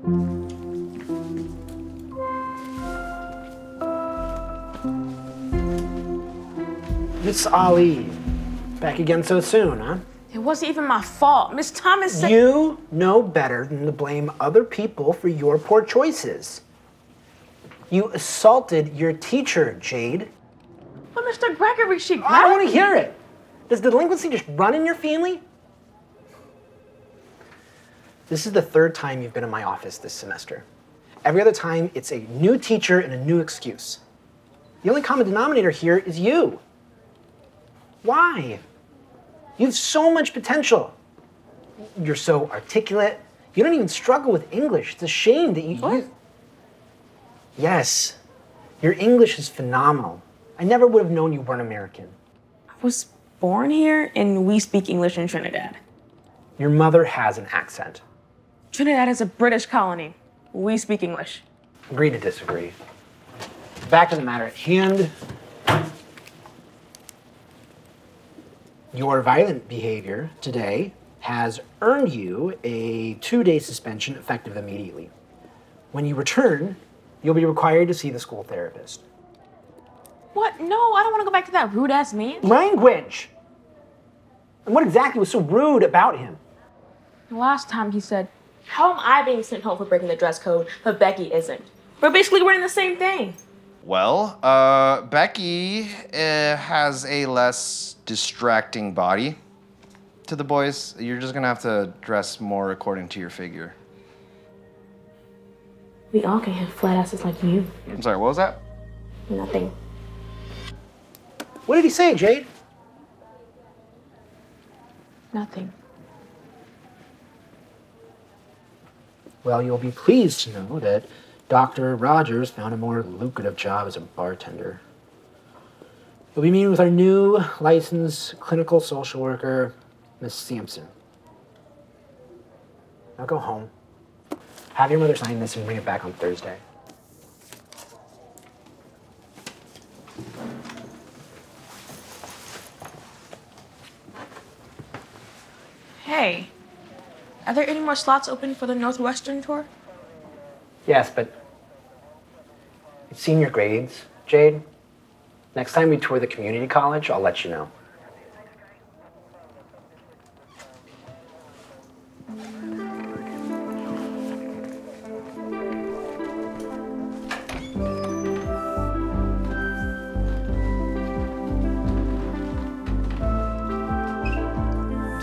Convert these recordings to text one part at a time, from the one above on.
Miss Ali, back again so soon, huh? It wasn't even my fault. Miss Thomas said— You know better than to blame other people for your poor choices. You assaulted your teacher, Jade. But Mr. Gregory, she grabbed I don't want me. to hear it. Does delinquency just run in your family? This is the third time you've been in my office this semester. Every other time, it's a new teacher and a new excuse. The only common denominator here is you. Why? You have so much potential. You're so articulate. You don't even struggle with English. It's a shame that you... Yes, your English is phenomenal. I never would have known you weren't American. I was born here and we speak English in Trinidad. Your mother has an accent. Trinidad is a British colony. We speak English. Agree to disagree. Back to the matter at hand. Your violent behavior today has earned you a 2-day suspension effective immediately. When you return, you'll be required to see the school therapist. What? No, I don't want to go back to that rude-ass man. Language! And what exactly was so rude about him? The last time he said, how am I being sent home for breaking the dress code, but Becky isn't? We're basically wearing the same thing. Well, Becky has a less distracting body. To the boys, you're just gonna have to dress more according to your figure. We all can have flat asses like you. I'm sorry, what was that? Nothing. What did he say, Jade? Nothing. Well, you'll be pleased to know that Dr. Rogers found a more lucrative job as a bartender. You'll be meeting with our new licensed clinical social worker, Miss Sampson. Now go home. Have your mother sign this and bring it back on Thursday. Hey, are there any more slots open for the Northwestern tour? Yes, but it's senior grades, Jade. Next time we tour the community college, I'll let you know.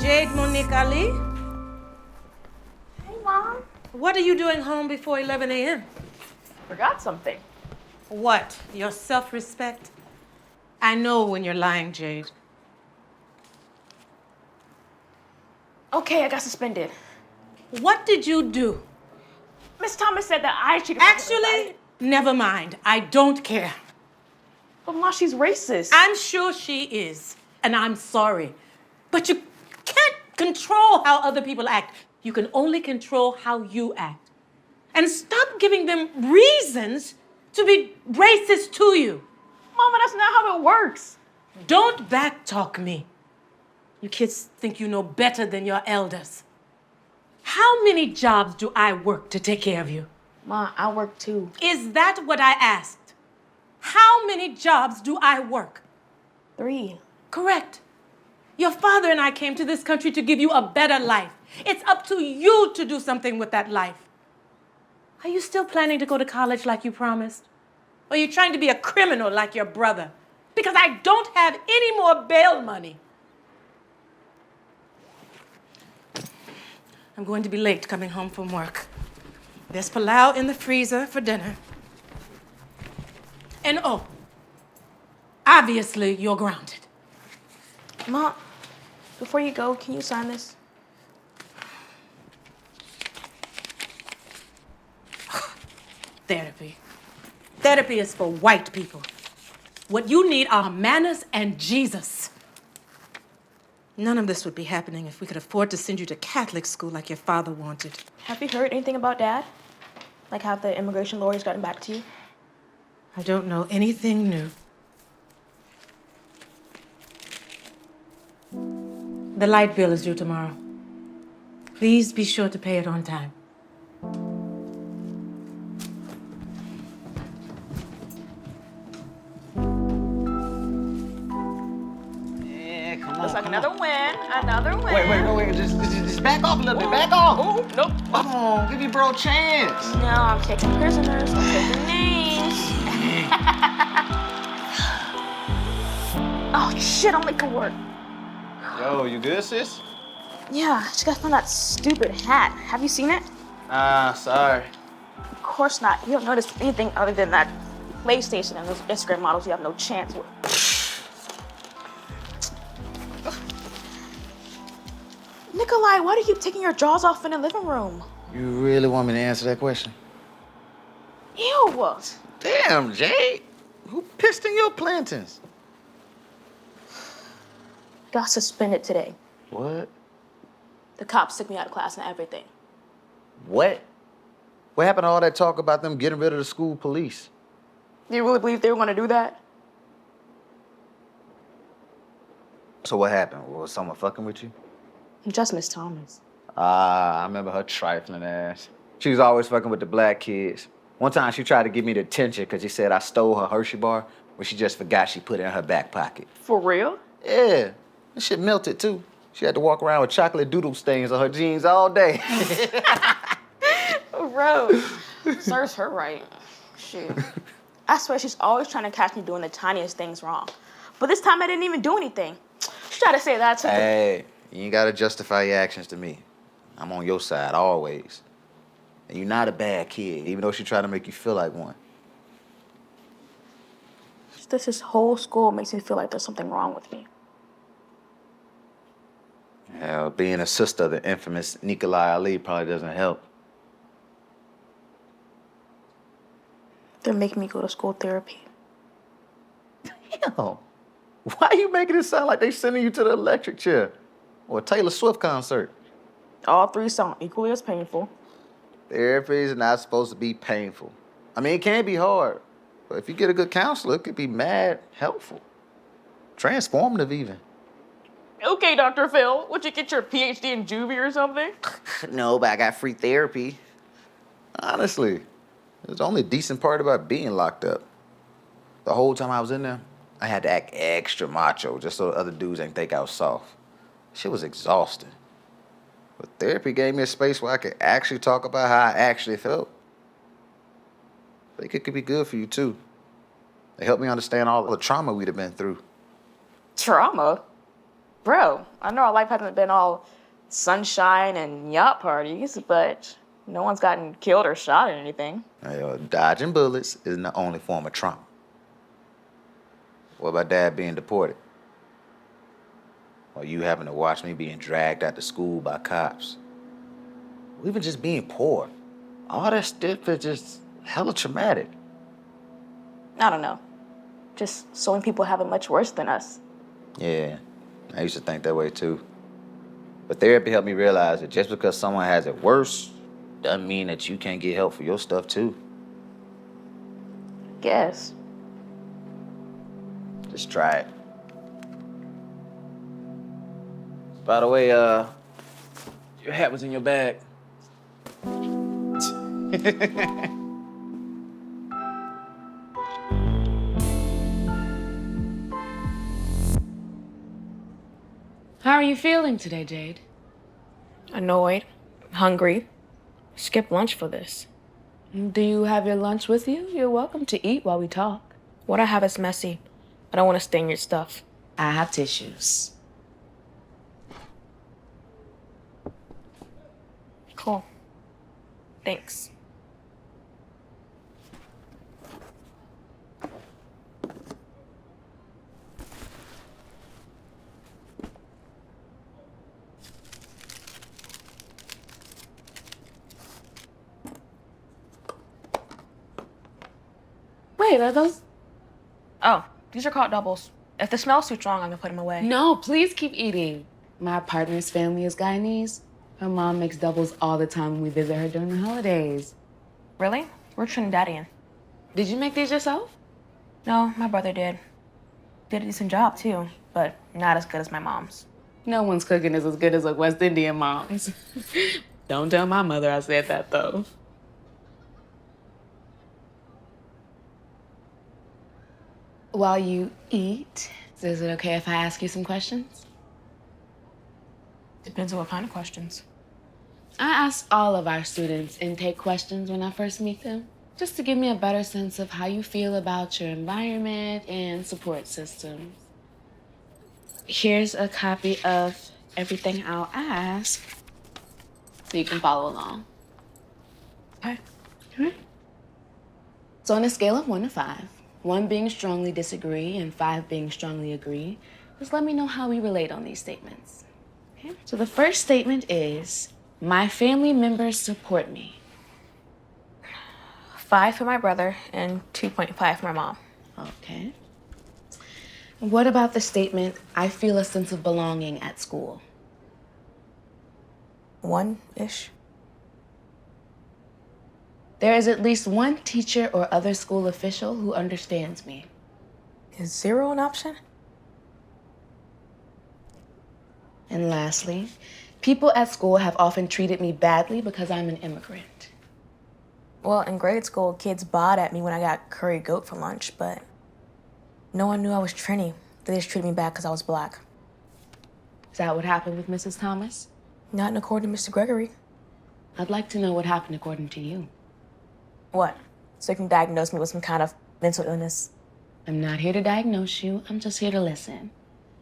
Jade Monique Ali, Hey, Mom. what are you doing home before 11 a.m.? Forgot something. What? Your self-respect? I know when you're lying, Jade. Okay, I got suspended. What did you do? Miss Thomas said that I cheated. Actually, never mind. I don't care. But Ma, she's racist. I'm sure she is, and I'm sorry. But you can't control how other people act. You can only control how you act. And stop giving them reasons to be racist to you. Mama, that's not how it works. Don't backtalk me. You kids think you know better than your elders. How many jobs do I work to take care of you? Ma, I work too. Is that what I asked? How many jobs do I work? 3. Correct. Your father and I came to this country to give you a better life. It's up to you to do something with that life. Are you still planning to go to college like you promised? Or are you trying to be a criminal like your brother? Because I don't have any more bail money. I'm going to be late coming home from work. There's palau in the freezer for dinner. And oh, obviously you're grounded. Ma, before you go, can you sign this? Therapy. Therapy is for white people. What you need are manners and Jesus. None of this would be happening if we could afford to send you to Catholic school like your father wanted. Have you heard anything about Dad? Like, have the immigration lawyers gotten back to you? I don't know anything new. The light bill is due tomorrow. Please be sure to pay it on time. win. Another win. Wait. Just back off a little bit. Back off. Oh, nope. Come on, give your bro a chance. No, I'm taking prisoners. I'm taking names. Oh, shit, I'm late for work. Yo, you good, sis? Yeah, I just gotta find that stupid hat. Have you seen it? Sorry. Of course not. You don't notice anything other than that PlayStation and those Instagram models you have no chance with. Nikolai, why do you keep taking your drawers off in the living room? You really want me to answer that question? Ew. Damn, Jade. Who pissed in your plantains? Got suspended today. What? The cops took me out of class and everything. What? What happened to all that talk about them getting rid of the school police? Do you really believe they were gonna do that? So what happened? Was someone fucking with you? Just Miss Thomas. I remember her trifling ass. She was always fucking with the black kids. One time she tried to give me the attention because she said I stole her Hershey bar, but she just forgot she put it in her back pocket. For real? Yeah, this shit melted too. She had to walk around with chocolate doodle stains on her jeans all day. Bro, serves her right. Shit. I swear she's always trying to catch me doing the tiniest things wrong. But this time I didn't even do anything. She tried to say that to Hey, you ain't gotta justify your actions to me. I'm on your side always. And you're not a bad kid, even though she tried to make you feel like one. This whole school makes me feel like there's something wrong with me. Hell, being a sister of the infamous Nikolai Ali probably doesn't help. They're making me go to school therapy. Damn. Why are you making it sound like they sending you to the electric chair or a Taylor Swift concert? All three sound equally as painful. Therapy is not supposed to be painful. I mean, it can be hard, but if you get a good counselor, it could be mad helpful. Transformative even. Okay, Dr. Phil, would you get your PhD in juvie or something? No, but I got free therapy. Honestly, it's the only decent part about being locked up. The whole time I was in there, I had to act extra macho just so the other dudes ain't think I was soft. Shit was exhausting. But therapy gave me a space where I could actually talk about how I actually felt. I think it could be good for you, too. It helped me understand all the trauma we'd have been through. Trauma? Bro, I know our life hasn't been all sunshine and yacht parties, but no one's gotten killed or shot or anything. Dodging bullets isn't the only form of trauma. What about Dad being deported? Or you having to watch me being dragged out to school by cops? Or even just being poor. All that stuff is just hella traumatic. I don't know. Just so many people have it much worse than us. Yeah, I used to think that way too. But therapy helped me realize that just because someone has it worse doesn't mean that you can't get help for your stuff too. Guess. Just try it. By the way, your hat was in your bag. How are you feeling today, Jade? Annoyed, hungry. Skip lunch for this. Do you have your lunch with you? You're welcome to eat while we talk. What I have is messy. I don't want to stain your stuff. I have tissues. Cool. Thanks. Wait, are those? Oh, these are called doubles. If the smell's too strong, I'm gonna put them away. No, please keep eating. My partner's family is Guyanese. Her mom makes doubles all the time when we visit her during the holidays. Really? We're Trinidadian. Did you make these yourself? No, my brother did. Did a decent job, too, but not as good as my mom's. No one's cooking is as good as a West Indian mom's. Don't tell my mother I said that, though. While you eat, is it okay if I ask you some questions? Depends on what kind of questions. I ask all of our students intake questions when I first meet them, just to give me a better sense of how you feel about your environment and support systems. Here's a copy of everything I'll ask, so you can follow along. Okay. So on a scale of 1 to 5, 1 being strongly disagree and 5 being strongly agree, just let me know how we relate on these statements. Okay? So the first statement is, my family members support me. 5 for my brother and 2.5 for my mom. Okay. What about the statement, I feel a sense of belonging at school? 1-ish. There is at least 1 teacher or other school official who understands me. Is 0 an option? And lastly, people at school have often treated me badly because I'm an immigrant. Well, in grade school, kids bawed at me when I got curry goat for lunch, but no one knew I was Trini. They just treated me bad because I was black. Is that what happened with Mrs. Thomas? Not according to Mr. Gregory. I'd like to know what happened according to you. What? So you can diagnose me with some kind of mental illness? I'm not here to diagnose you. I'm just here to listen.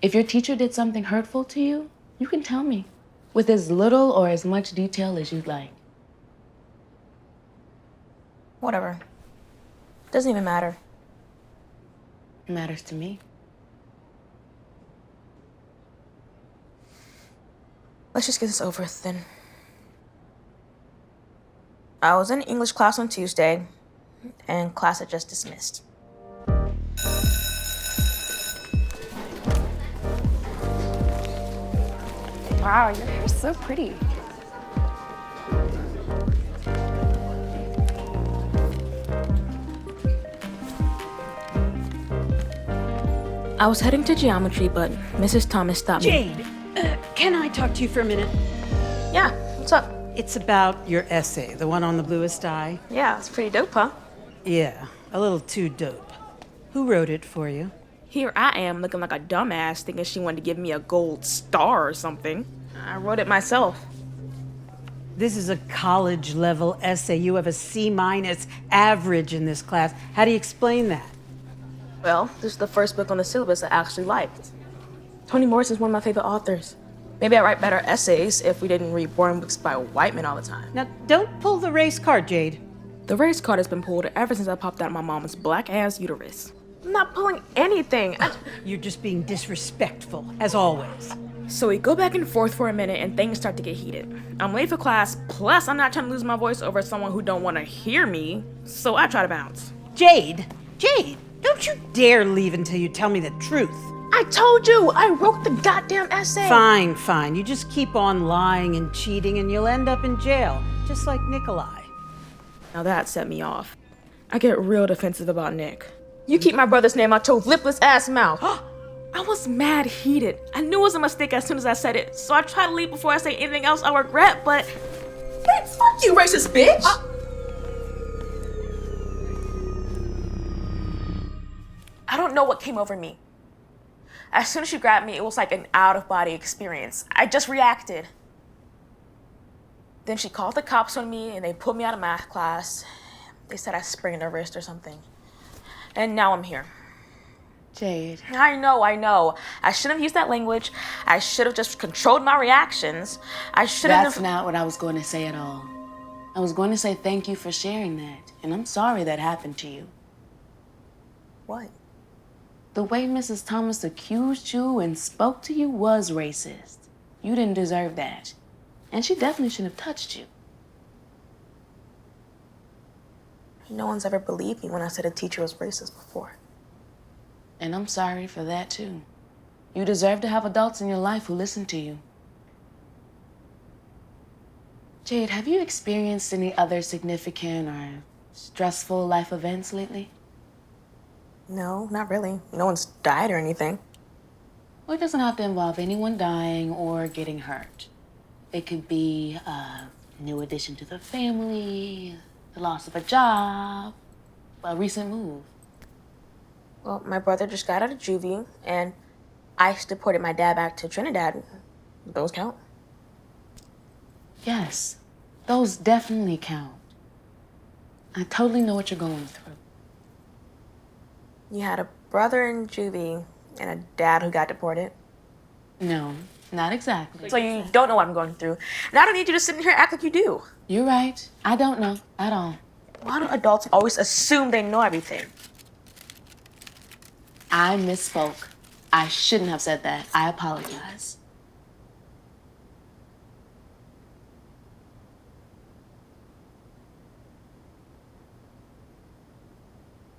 If your teacher did something hurtful to you, you can tell me with as little or as much detail as you'd like. Whatever. Doesn't even matter. It matters to me. Let's just get this over with then. I was in English class on Tuesday, and class had just dismissed. Wow, your hair's so pretty. I was heading to geometry, but Mrs. Thomas stopped me. Jade, can I talk to you for a minute? Yeah, what's up? It's about your essay, the one on the bluest eye. Yeah, it's pretty dope, huh? Yeah, a little too dope. Who wrote it for you? Here I am looking like a dumbass thinking she wanted to give me a gold star or something. I wrote it myself. This is a college-level essay. You have a C- average in this class. How do you explain that? Well, this is the first book on the syllabus I actually liked. Toni Morrison's one of my favorite authors. Maybe I'd write better essays if we didn't read boring books by white men all the time. Now, don't pull the race card, Jade. The race card has been pulled ever since I popped out of my mom's black-ass uterus. I'm not pulling anything. You're just being disrespectful, as always. So we go back and forth for a minute and things start to get heated. I'm late for class, plus I'm not trying to lose my voice over someone who don't want to hear me, so I try to bounce. Jade, don't you dare leave until you tell me the truth. I told you, I wrote the goddamn essay. Fine. You just keep on lying and cheating and you'll end up in jail, just like Nikolai. Now that set me off. I get real defensive about Nick. You keep my brother's name out your lipless ass mouth. I was mad heated. I knew it was a mistake as soon as I said it, so I tried to leave before I say anything else I regret, but... fuck you, racist bitch! I don't know what came over me. As soon as she grabbed me, it was like an out-of-body experience. I just reacted. Then she called the cops on me, and they pulled me out of math class. They said I sprained a wrist or something. And now I'm here. Jade. I know. I shouldn't have used that language. I should have just controlled my reactions. I should have... That's not what I was going to say at all. I was going to say thank you for sharing that, and I'm sorry that happened to you. What? The way Mrs. Thomas accused you and spoke to you was racist. You didn't deserve that. And she definitely shouldn't have touched you. No one's ever believed me when I said a teacher was racist before. And I'm sorry for that, too. You deserve to have adults in your life who listen to you. Jade, have you experienced any other significant or stressful life events lately? No, not really. No one's died or anything. Well, it doesn't have to involve anyone dying or getting hurt. It could be a new addition to the family, the loss of a job, a recent move. Well, my brother just got out of juvie, and ICE deported my dad back to Trinidad. Those count. Yes, those definitely count. I totally know what you're going through. You had a brother in juvie and a dad who got deported. No, not exactly. So you don't know what I'm going through. And I don't need you to sit in here and act like you do. You're right. I don't know at all. Why do adults always assume they know everything? I misspoke. I shouldn't have said that. I apologize.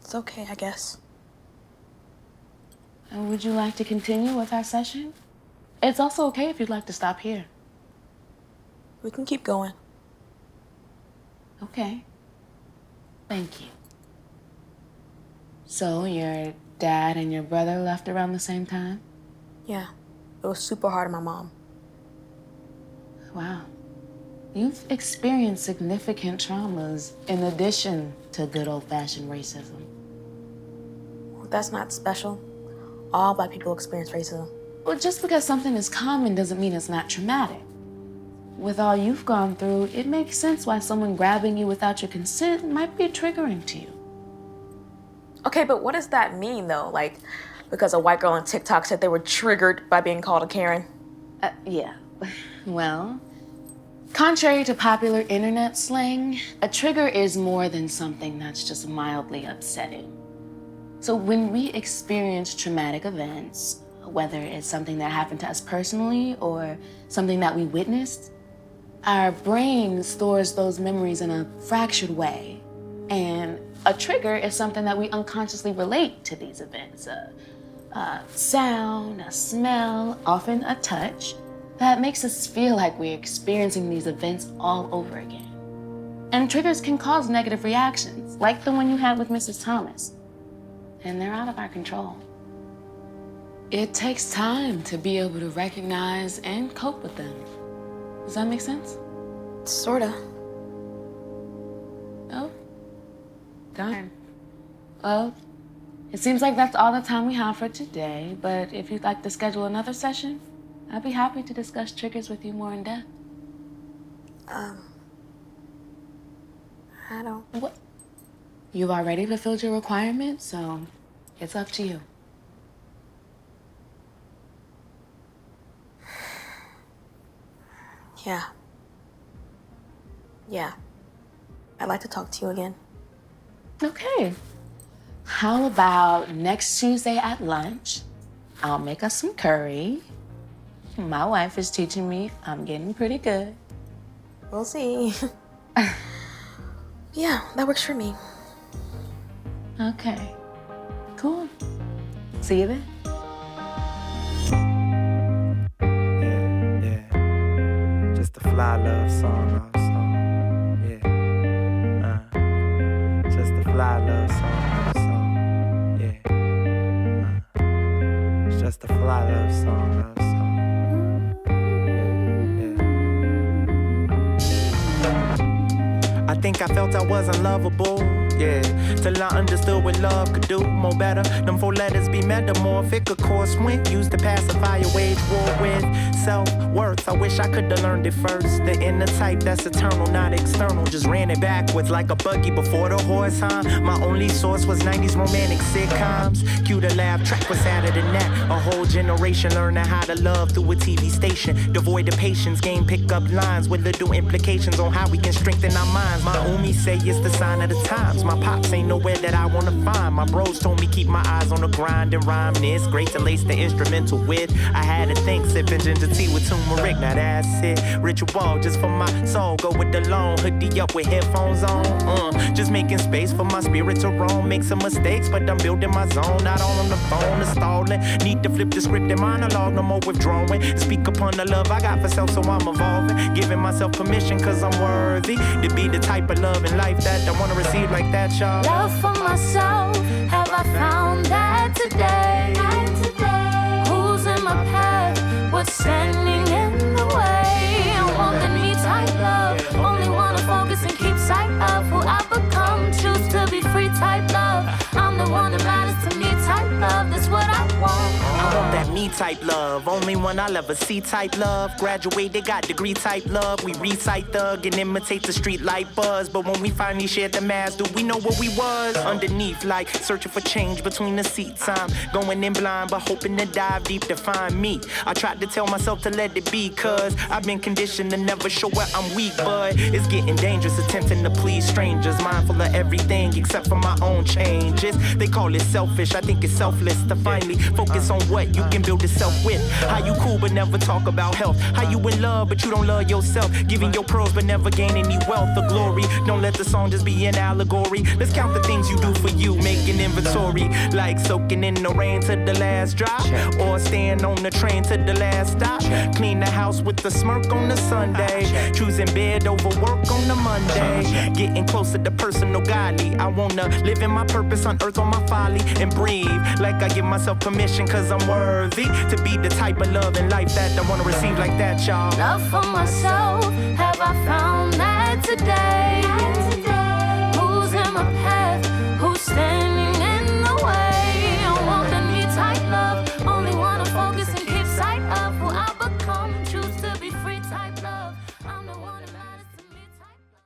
It's okay, I guess. Would you like to continue with our session? It's also okay if you'd like to stop here. We can keep going. Okay. Thank you. So your dad and your brother left around the same time? Yeah, it was super hard on my mom. Wow. You've experienced significant traumas in addition to good old-fashioned racism. Well, that's not special. All Black people experience racism. Well, just because something is common doesn't mean it's not traumatic. With all you've gone through, it makes sense why someone grabbing you without your consent might be triggering to you. Okay, but what does that mean, though? Like, because a white girl on TikTok said they were triggered by being called a Karen? Yeah. Well, contrary to popular internet slang, a trigger is more than something that's just mildly upsetting. So when we experience traumatic events, whether it's something that happened to us personally or something that we witnessed, our brain stores those memories in a fractured way. And a trigger is something that we unconsciously relate to these events. A sound, a smell, often a touch, that makes us feel like we're experiencing these events all over again. And triggers can cause negative reactions, like the one you had with Mrs. Thomas. And they're out of our control. It takes time to be able to recognize and cope with them. Does that make sense? Sorta. Oh, darn. Well, it seems like that's all the time we have for today, but if you'd like to schedule another session, I'd be happy to discuss triggers with you more in depth. I don't... What? You've already fulfilled your requirements, so it's up to you. Yeah. Yeah. I'd like to talk to you again. Okay. How about next Tuesday at lunch? I'll make us some curry. My wife is teaching me. I'm getting pretty good. We'll see. Yeah, that works for me. Okay. Cool. See you then. Yeah. Just a fly love song also. Yeah. Just a fly love song also. Yeah. It's just a fly love song also. I think I felt I was unlovable, yeah. Till I understood what love could do more better. Them 4 letters be metamorphic, of course, when used to pacify a wage war with self-worth. I wish I could've learned it first. The inner type that's eternal, not external. Just ran it backwards like a buggy before the horse, huh? My only source was 90s romantic sitcoms. Cue the laugh track was sadder than that. A whole generation learning how to love through a TV station. Devoid of patience, game pick up lines with little implications on how we can strengthen our minds. My Umi say it's the sign of the times. My pops ain't nowhere that I wanna find. My bros told me keep my eyes on the grind and rhyme. It's great to lace the instrumental with. I had to think, sipping ginger tea with turmeric. Now that's it. Ritual just for my soul. Go with the long hoodie up with headphones on. Just making space for my spirit to roam. Make some mistakes, but I'm building my zone. Not all on the phone, installing. Need to flip the script in monologue, no more withdrawing. Speak upon the love I got for self, so I'm evolving. Giving myself permission, cause I'm worthy to be the type of love in life that I wanna receive like that, y'all. Love for myself, have I found that today? Who's in my path? What's standing in the way? I want the me type love, only wanna focus and keep sight of who I become. Choose to be free type love. I'm the one that matters to me type love. That's what I want. I want that me type type love. Only one I'll ever see type love. Graduated, got degree type love. We recite thug and imitate the street light buzz. But when we finally shared the mask, do we know what we was? Underneath, like searching for change between the seats. I'm going in blind, but hoping to dive deep to find me. I tried to tell myself to let it be, cause I've been conditioned to never show where I'm weak. But it's getting dangerous, attempting to please strangers. Mindful of everything except for my own changes. They call it selfish, I think it's selfless to finally focus on what you can build yourself with. How you cool but never talk about health. How you in love but you don't love yourself. Giving your pearls but never gain any wealth or glory. Don't let the song just be an allegory. Let's count the things you do for you, make an inventory. Like soaking in the rain to the last drop. Or staying on the train to the last stop. Clean the house with a smirk on the Sunday. Choosing bed over work on the Monday. Getting closer to personal godly. I wanna live in my purpose on earth on my folly. And breathe like I give myself permission cause I'm worthy to be the type of love in life that I wanna receive like that, y'all. Love for myself,